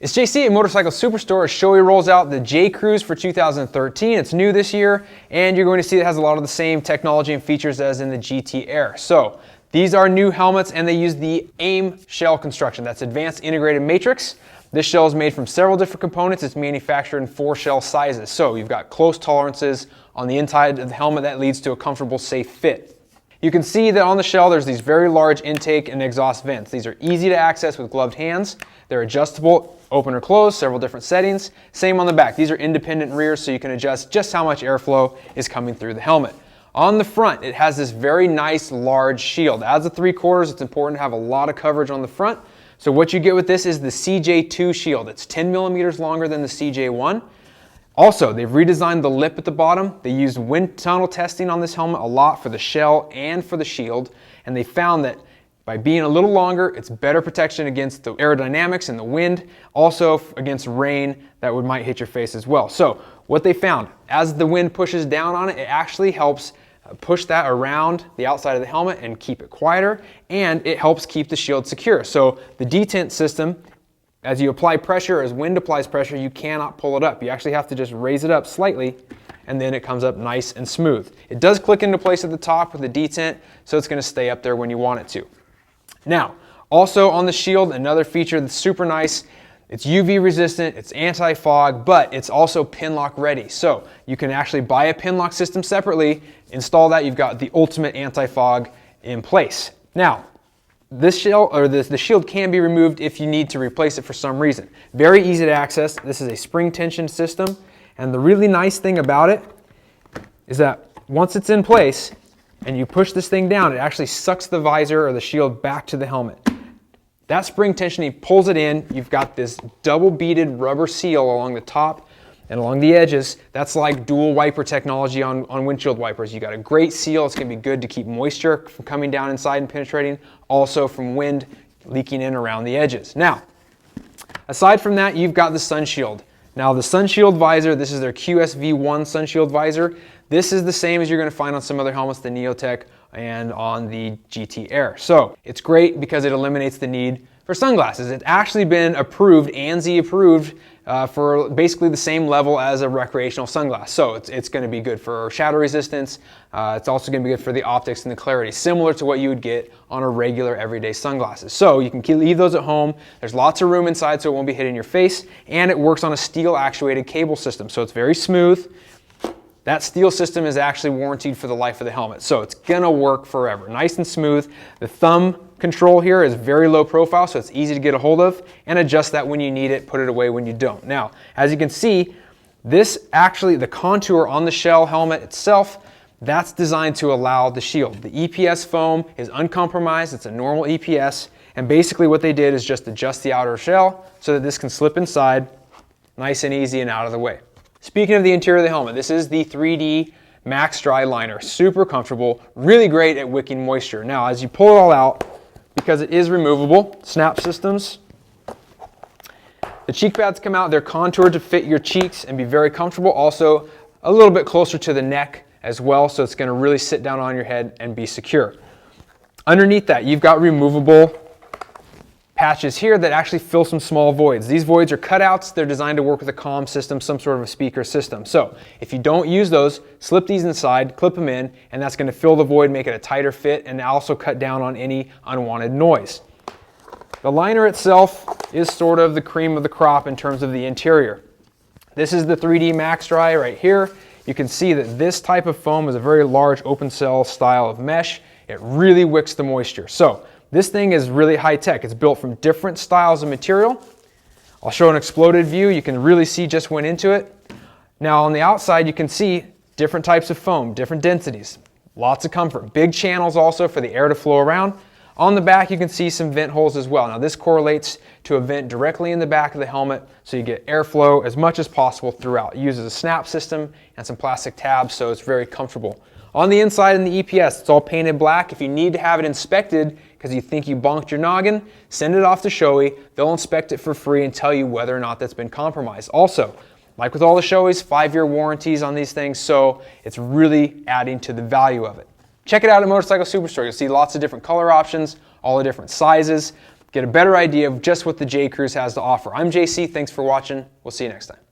It's JC at Motorcycle Superstore. Shoei rolls out the J-Cruise for 2013. It's new this year, and you're going to see it has a lot of the same technology and features as in the GT Air. So these are new helmets, and they use the AIM shell construction. That's Advanced Integrated Matrix. This shell is made from several different components. It's manufactured in 4 shell sizes. So you've got close tolerances on the inside of the helmet that leads to a comfortable, safe fit. You can see that on the shell there's these very large intake and exhaust vents. These are easy to access with gloved hands. They're adjustable, open or close, several different settings. Same on the back. These are independent rears, so you can adjust just how much airflow is coming through the helmet. On the front, it has this very nice large shield. As a 3/4, it's important to have a lot of coverage on the front. So what you get with this is the CJ2 shield. It's 10 millimeters longer than the CJ1. Also, they've redesigned the lip at the bottom. They used wind tunnel testing on this helmet a lot for the shell and for the shield, and they found that by being a little longer, it's better protection against the aerodynamics and the wind, also against rain that might hit your face as well. So what they found, as the wind pushes down on it, it actually helps push that around the outside of the helmet and keep it quieter, and it helps keep the shield secure. So the detent system, as you apply pressure, as wind applies pressure, you cannot pull it up. You actually have to just raise it up slightly, and then it comes up nice and smooth. It does click into place at the top with the detent, so it's going to stay up there when you want it to. Now, also on the shield, another feature that's super nice, it's UV resistant, it's anti-fog, but it's also pin lock ready. So you can actually buy a pin lock system separately, install that, you've got the ultimate anti-fog in place. Now, this shell, or the shield can be removed if you need to replace it for some reason. Very easy to access. This is a spring tension system, and the really nice thing about it is that once it's in place and you push this thing down, it actually sucks the visor or the shield back to the helmet. That spring tensioning pulls it in. You've got this double beaded rubber seal along the top and along the edges. That's like dual wiper technology on windshield wipers. You got a great seal. It's going to be good to keep moisture from coming down inside and penetrating, also from wind leaking in around the edges. Now, aside from that, you've got the Sunshield. Now, the Sunshield visor, this is their QSV1 Sunshield visor. This is the same as you're going to find on some other helmets, the Neotech and on the GT Air. So it's great because it eliminates the need for sunglasses. It's actually been approved, ANSI approved, for basically the same level as a recreational sunglass. So it's going to be good for shadow resistance. It's also going to be good for the optics and the clarity, similar to what you would get on a regular everyday sunglasses. So you can leave those at home. There's lots of room inside so it won't be hitting your face, and it works on a steel actuated cable system. So it's very smooth. That steel system is actually warranted for the life of the helmet, so it's gonna work forever. Nice and smooth. The thumb control here is very low profile, so it's easy to get a hold of, and adjust that when you need it, put it away when you don't. Now, as you can see, this actually, the contour on the shell helmet itself, that's designed to allow the shield. The EPS foam is uncompromised, it's a normal EPS, and basically what they did is just adjust the outer shell so that this can slip inside, nice and easy and out of the way. Speaking of the interior of the helmet, this is the 3D Max Dry Liner. Super comfortable, really great at wicking moisture. Now, as you pull it all out, because it is removable, snap systems, the cheek pads come out, they're contoured to fit your cheeks and be very comfortable. Also, a little bit closer to the neck as well, so it's gonna really sit down on your head and be secure. Underneath that, you've got removable patches here that actually fill some small voids. These voids are cutouts. They're designed to work with a comm system, some sort of a speaker system. So if you don't use those, slip these inside, clip them in, and that's going to fill the void, make it a tighter fit, and also cut down on any unwanted noise. The liner itself is sort of the cream of the crop in terms of the interior. This is the 3D Max Dry right here. You can see that this type of foam is a very large open cell style of mesh. It really wicks the moisture. So this thing is really high tech. It's built from different styles of material. I'll show an exploded view. You can really see just went into it. Now on the outside, you can see different types of foam, different densities, lots of comfort. Big channels also for the air to flow around. On the back, you can see some vent holes as well. Now this correlates to a vent directly in the back of the helmet, so you get airflow as much as possible throughout. It uses a snap system and some plastic tabs, so it's very comfortable. On the inside in the EPS, it's all painted black. If you need to have it inspected because you think you bonked your noggin, send it off to Shoei. They'll inspect it for free and tell you whether or not that's been compromised. Also, like with all the Shoei's, 5-year warranties on these things, so it's really adding to the value of it. Check it out at Motorcycle Superstore. You'll see lots of different color options, all the different sizes. get a better idea of just what the J-Cruise has to offer. I'm JC, thanks for watching. We'll see you next time.